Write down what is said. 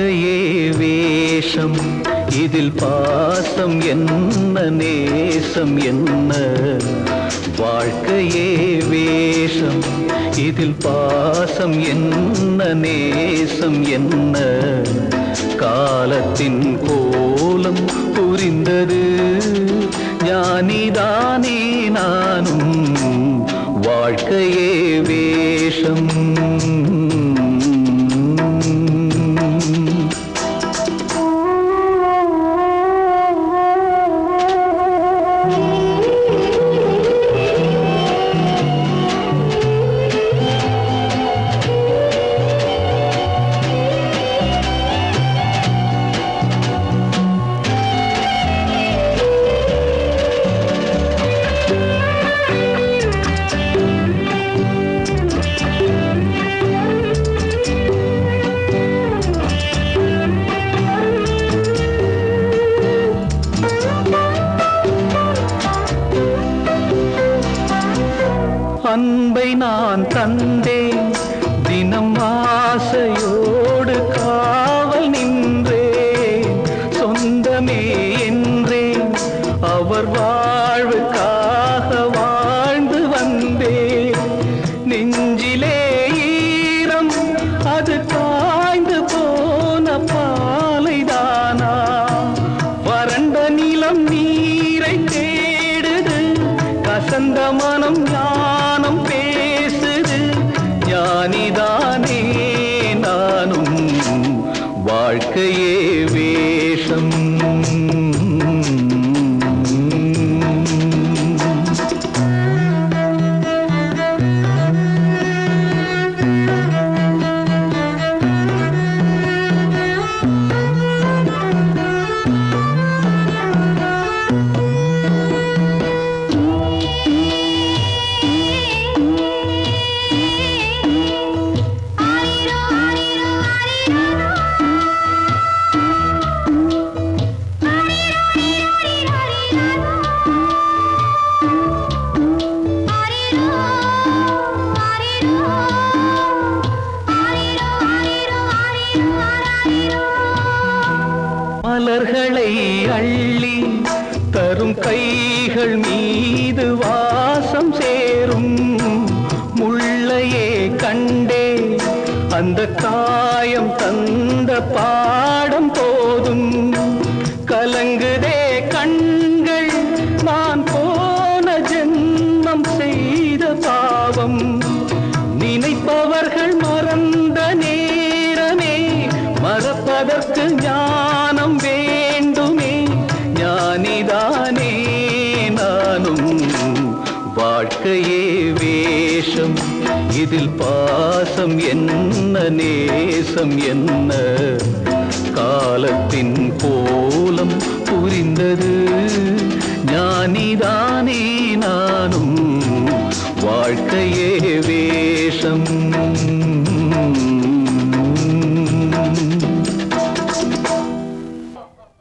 வாழ்க்கையே வேஷம், இதில் பாசம் என்ன நேசம் என்ன. வாழ்க்கையே வேஷம், இதில் பாசம் என்ன நேசம் என்ன. காலத்தின் கோலம் புரிந்தது, ஞானிதானே நானும். வாழ்க்கையே வேஷம். அன்பை நான் தந்தேன், தினம் ஆசையோடு காவல் நின்றேன். சொந்தமே என்றேன், அவர் வாழ்வுக்காக வாழ்ந்து வந்தேன். நெஞ்சிலே ஈரம், அது காய்ந்து போன பாலைதானா. வறண்ட நிலம் நீரை தேடுது, கசந்த மனம் ஞானம் பேசுது. ஞானிதானே நானும். வாழ்க்கையே வேஷம். மலர்களை அள்ளி தரும் கைகள் மீது வாசம் சேரும். முள்ளையே கண்டே அந்த காயம் தந்த பாடம் போதும். கலங்குதே கண்கள், நான் போன ஜென்மம் செய்த பாவம். நினைப்பவர்கள் மறந்த நேரமே, மறப்பதற்கு ஞானம் வேண்டுமே. ஞானிதானே நானும். வாழ்க்கையே வேஷம், இதில் பாசம் என்ன நேசம் என்ன. காலத்தின் கோலம் புரிந்தது, ஞானிதானே நானும். வாழ்க்கையே வேஷம்.